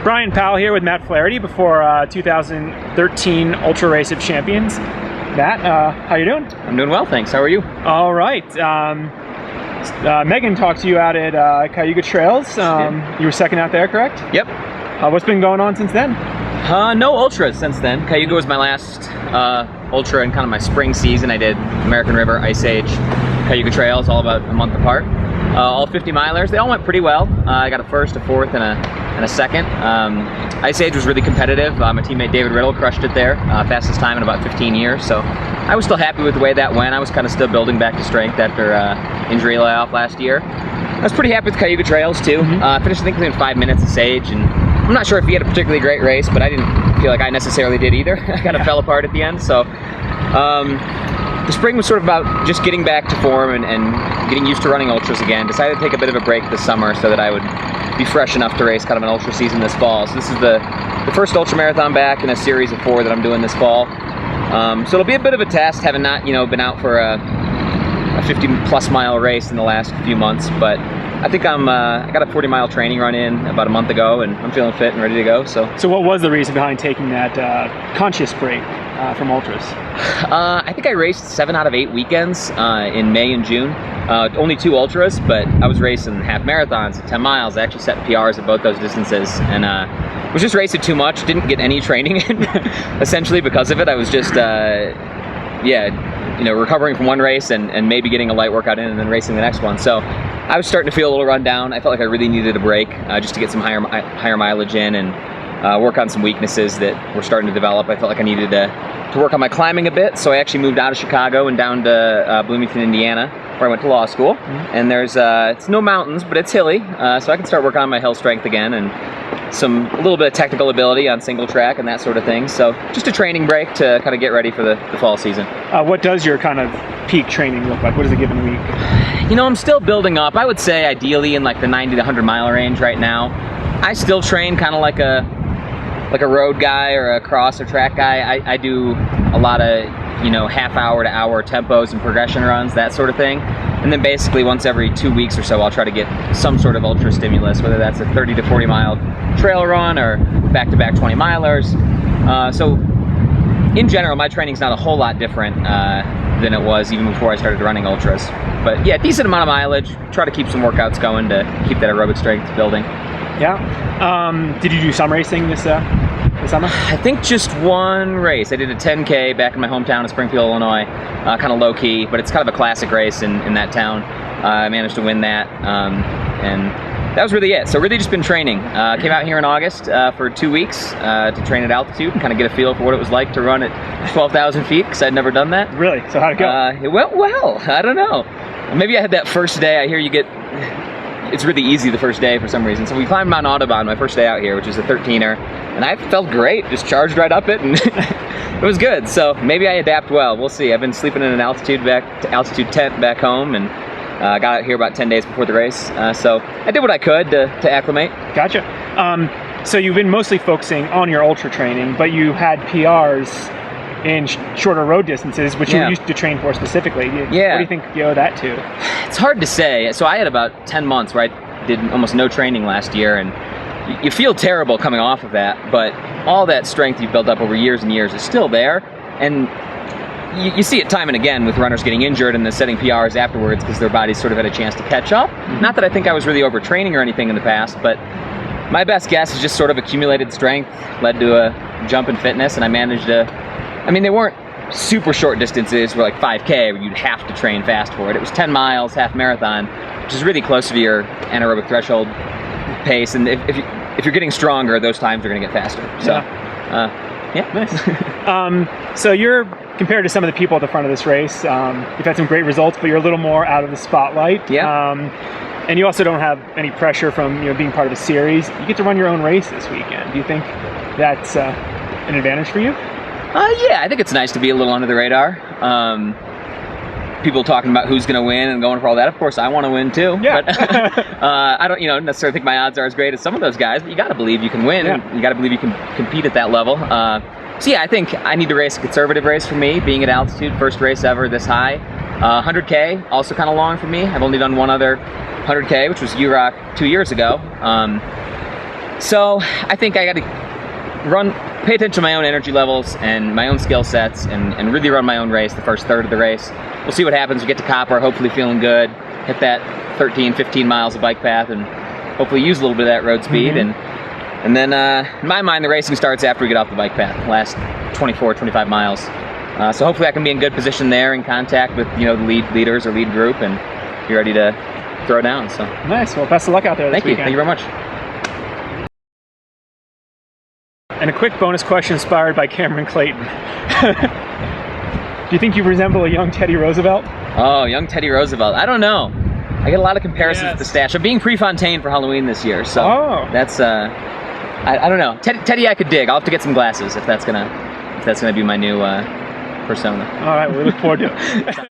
Brian Powell here with Matt Flaherty before 2013 Ultra Race of Champions. Matt, how you doing? I'm doing well, thanks. How are you? All right. Megan talked to you out at Cayuga Trails. You were second out there, correct? Yep. What's been going on since then? No ultras since then. Cayuga was my last ultra in kind of my spring season. I did American River, Ice Age, Cayuga Trails, all about a month apart. All 50 milers, they all went pretty well. I got a first, a fourth, and a second. Ice Age was really competitive. My teammate David Riddle crushed it there, fastest time in about 15 years. So I was still happy with the way that went. I was kind of still building back to strength after injury layoff last year. I was pretty happy with Cayuga Trails too. Finished I think within 5 minutes of Sage, and I'm not sure if he had a particularly great race, but I didn't feel like I necessarily did either. I kind of fell apart at the end. So the spring was sort of about just getting back to form and getting used to running ultras again. Decided to take a bit of a break this summer so that I would be fresh enough to race kind of an ultra season this fall. So this is the first ultra marathon back in a series of 4 that I'm doing this fall. So it'll be a bit of a test, having not been out for a 50-plus mile race in the last few months, but I think I got a 40-mile training run in about a month ago, and I'm feeling fit and ready to go. So what was the reason behind taking that conscious break from ultras? I think I raced 7 out of 8 weekends in May and June. Only 2 ultras, but I was racing half marathons at 10 miles. I actually set PRs at both those distances, and was just racing too much. Didn't get any training in, essentially because of it. I was just, recovering from one race and maybe getting a light workout in and then racing the next one. So I was starting to feel a little run down. I felt like I really needed a break just to get some higher mileage in and work on some weaknesses that were starting to develop. I felt like I needed to work on my climbing a bit, so I actually moved out of Chicago and down to Bloomington, Indiana, where I went to law school. And there's it's no mountains, but it's hilly, so I can start working on my hill strength again and a little bit of technical ability on single track and that sort of thing. So just a training break to kind of get ready for the fall season. What does your kind of peak training look like? What is a given week? I'm still building up. I would say ideally in like the 90 to 100 mile range right now. I still train kind of like a road guy or a cross or track guy. I do a lot of half hour to hour tempos and progression runs, that sort of thing. And then basically once every 2 weeks or so I'll try to get some sort of ultra stimulus, whether that's a 30 to 40 mile trail run or back-to-back 20 milers. So in general my training's not a whole lot different than it was even before I started running ultras. But yeah, decent amount of mileage. Try to keep some workouts going to keep that aerobic strength building. Yeah. Did you do some racing this summer? I think just one race. I did a 10K back in my hometown of Springfield, Illinois. Kind of low-key, but it's kind of a classic race in that town. I managed to win that, and that was really it. So really just been training. Came out here in August for 2 weeks to train at altitude and kind of get a feel for what it was like to run at 12,000 feet, because I'd never done that. Really? So how'd it go? It went well. I don't know. Maybe I had that first day. I hear it's really easy the first day for some reason. So we climbed Mount Audubon my first day out here, which is a 13er, and I felt great. Just charged right up it, and it was good. So maybe I adapt well. We'll see. I've been sleeping in an altitude tent back home, and got out here about 10 days before the race. So I did what I could to acclimate. Gotcha. So you've been mostly focusing on your ultra training, but you had PRs in shorter road distances, which you used to train for specifically. What do you think you owe that to? It's hard to say. So I had about 10 months where I did almost no training last year, and you feel terrible coming off of that, but all that strength you've built up over years and years is still there, and you see it time and again with runners getting injured and then setting PRs afterwards because their bodies sort of had a chance to catch up. Not that I think I was really overtraining or anything in the past, but my best guess is just sort of accumulated strength led to a jump in fitness, and I managed to, they weren't super short distances where like 5K where you'd have to train fast for it. It was 10 miles, half marathon, which is really close to your anaerobic threshold pace, and if you're getting stronger, those times are going to get faster. So nice. So you're, compared to some of the people at the front of this race, you've had some great results, but you're a little more out of the spotlight. And you also don't have any pressure from being part of a series. You get to run your own race this weekend. Do you think that's an advantage for you? Yeah, I think it's nice to be a little under the radar. People talking about who's going to win and going for all that. Of course, I want to win too. Yeah. But I don't, necessarily think my odds are as great as some of those guys. But you got to believe you can win. And you got to believe you can compete at that level. So yeah, I think I need to race a conservative race for me, being at altitude, first race ever this high. 100K, also kind of long for me. I've only done one other 100K, which was UROC 2 years ago. So I think I got to pay attention to my own energy levels and my own skill sets, and really run my own race the first third of the race. We'll see what happens. We get to Copper, hopefully feeling good, hit that 13, 15 miles of bike path, and hopefully use a little bit of that road speed. And then in my mind, the racing starts after we get off the bike path, last 24, 25 miles. So hopefully I can be in good position there, in contact with the leaders or lead group, and be ready to throw down. So nice. Well, best of luck out there this weekend. Thank you very much. And a quick bonus question inspired by Cameron Clayton. Do you think you resemble a young Teddy Roosevelt? Oh, young Teddy Roosevelt. I don't know. I get a lot of comparisons with the stash. I'm being Prefontaine for Halloween this year, so that's I don't know. Teddy I could dig. I'll have to get some glasses if that's gonna be my new persona. All right, we look forward to it.